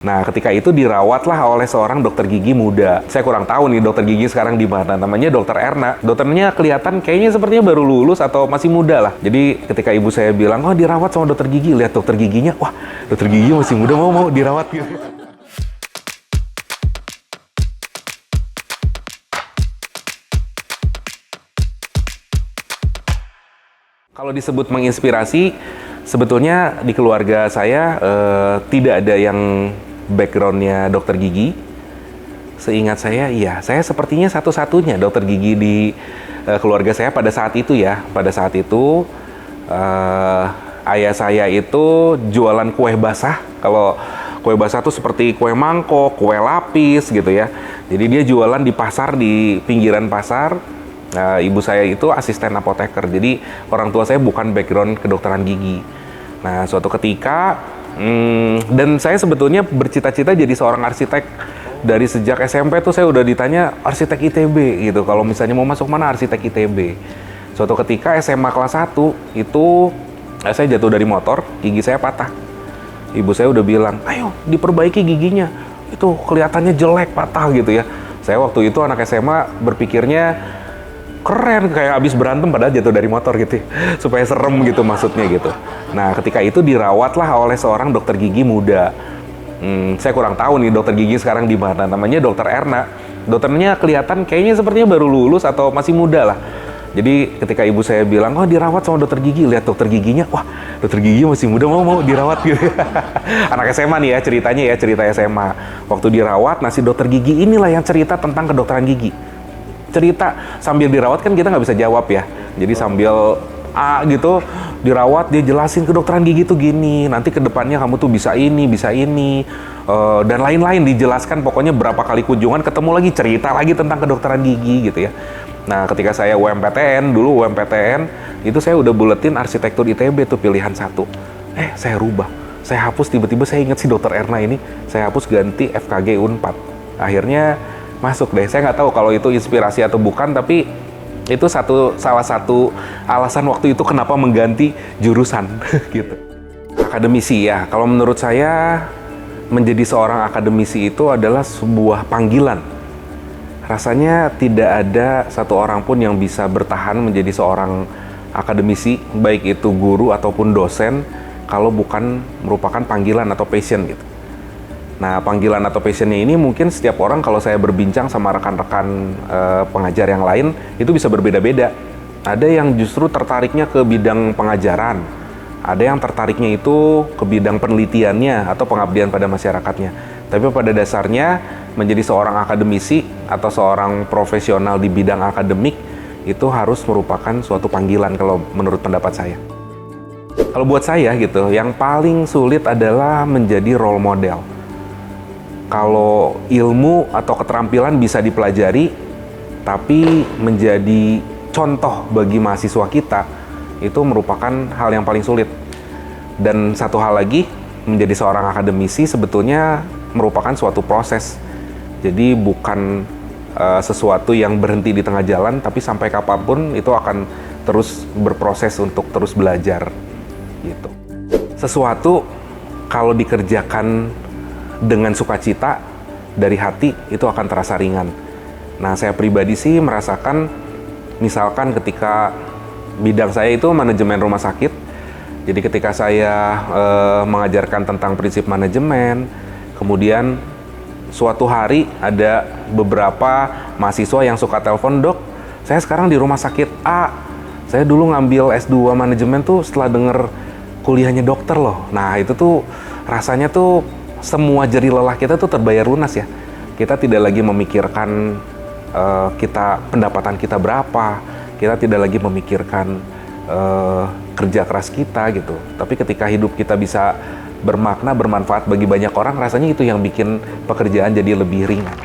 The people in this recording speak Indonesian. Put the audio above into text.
Nah, ketika itu dirawatlah oleh seorang dokter gigi muda. Saya kurang tahu nih dokter gigi sekarang di mana. Namanya Dokter Erna. Dokternya kelihatan kayaknya sepertinya baru lulus atau masih muda lah. Jadi ketika ibu saya bilang, oh dirawat sama dokter gigi, lihat dokter giginya, wah dokter gigi masih muda, mau dirawat gitu. Kalau disebut menginspirasi, sebetulnya di keluarga saya tidak ada yang backgroundnya dokter gigi. Seingat saya, iya, saya sepertinya satu-satunya dokter gigi di keluarga saya pada saat itu ya. Pada saat itu, ayah saya itu jualan kue basah. Kalau kue basah itu seperti kue mangkok, kue lapis gitu ya. Jadi dia jualan di pasar, di pinggiran pasar. Ibu saya itu asisten apoteker. Jadi orang tua saya bukan background kedokteran gigi. Nah, suatu ketika, dan saya sebetulnya bercita-cita jadi seorang arsitek. Dari sejak SMP tuh saya udah ditanya arsitek ITB gitu. Kalau misalnya mau masuk mana, arsitek ITB. Suatu ketika SMA kelas 1 itu saya jatuh dari motor, gigi saya patah. Ibu saya udah bilang, ayo diperbaiki giginya. Itu kelihatannya jelek, patah gitu ya. Saya waktu itu anak SMA berpikirnya keren, kayak abis berantem padahal jatuh dari motor gitu ya. Supaya serem gitu maksudnya gitu. Nah, ketika itu dirawatlah oleh seorang dokter gigi muda. Saya kurang tahu nih dokter gigi sekarang di mana. Namanya Dokter Erna. Dokternya kelihatan kayaknya sepertinya baru lulus atau masih muda lah. Jadi ketika ibu saya bilang, oh dirawat sama dokter gigi, lihat dokter giginya, wah dokter gigi masih muda, mau dirawat gitu. Anak SMA nih ya ceritanya ya, cerita SMA. Waktu dirawat, nah si dokter gigi inilah yang cerita tentang kedokteran gigi. Cerita sambil dirawat kan kita nggak bisa jawab ya. Jadi sambil gitu dirawat, dia jelasin kedokteran gigi tuh gini, nanti kedepannya kamu tuh bisa ini, dan lain-lain dijelaskan. Pokoknya berapa kali kunjungan ketemu lagi, cerita lagi tentang kedokteran gigi gitu ya. Nah, ketika saya UMPTN, dulu UMPTN itu saya udah buletin arsitektur ITB tuh pilihan 1. Saya rubah, saya hapus, tiba-tiba saya ingat si Dokter Erna ini, saya hapus ganti FKG Unpad. Akhirnya masuk deh. Saya nggak tahu kalau itu inspirasi atau bukan, tapi itu salah satu alasan waktu itu kenapa mengganti jurusan gitu. Akademisi ya, kalau menurut saya menjadi seorang akademisi itu adalah sebuah panggilan. Rasanya tidak ada satu orang pun yang bisa bertahan menjadi seorang akademisi, baik itu guru ataupun dosen, kalau bukan merupakan panggilan atau passion gitu. Nah, panggilan atau passionnya ini mungkin setiap orang, kalau saya berbincang sama rekan-rekan pengajar yang lain, itu bisa berbeda-beda. Ada yang justru tertariknya ke bidang pengajaran, ada yang tertariknya itu ke bidang penelitiannya atau pengabdian pada masyarakatnya. Tapi pada dasarnya menjadi seorang akademisi atau seorang profesional di bidang akademik itu harus merupakan suatu panggilan kalau menurut pendapat saya. Kalau buat saya gitu, yang paling sulit adalah menjadi role model. Kalau ilmu atau keterampilan bisa dipelajari, tapi menjadi contoh bagi mahasiswa kita, itu merupakan hal yang paling sulit. Dan satu hal lagi, menjadi seorang akademisi sebetulnya merupakan suatu proses. Jadi bukan sesuatu yang berhenti di tengah jalan, tapi sampai kapanpun itu akan terus berproses untuk terus belajar. Gitu. Sesuatu kalau dikerjakan dengan sukacita dari hati itu akan terasa ringan. Nah, saya pribadi sih merasakan, misalkan ketika bidang saya itu manajemen rumah sakit. Jadi ketika saya mengajarkan tentang prinsip manajemen, kemudian suatu hari ada beberapa mahasiswa yang suka telepon, dok, saya sekarang di rumah sakit A. Saya dulu ngambil S2 manajemen tuh setelah denger kuliahnya dokter loh. Nah, itu tuh rasanya tuh semua jerih lelah kita tuh terbayar lunas ya. Kita tidak lagi memikirkan pendapatan kita berapa, kita tidak lagi memikirkan kerja keras kita gitu. Tapi ketika hidup kita bisa bermakna, bermanfaat bagi banyak orang, rasanya itu yang bikin pekerjaan jadi lebih ringan.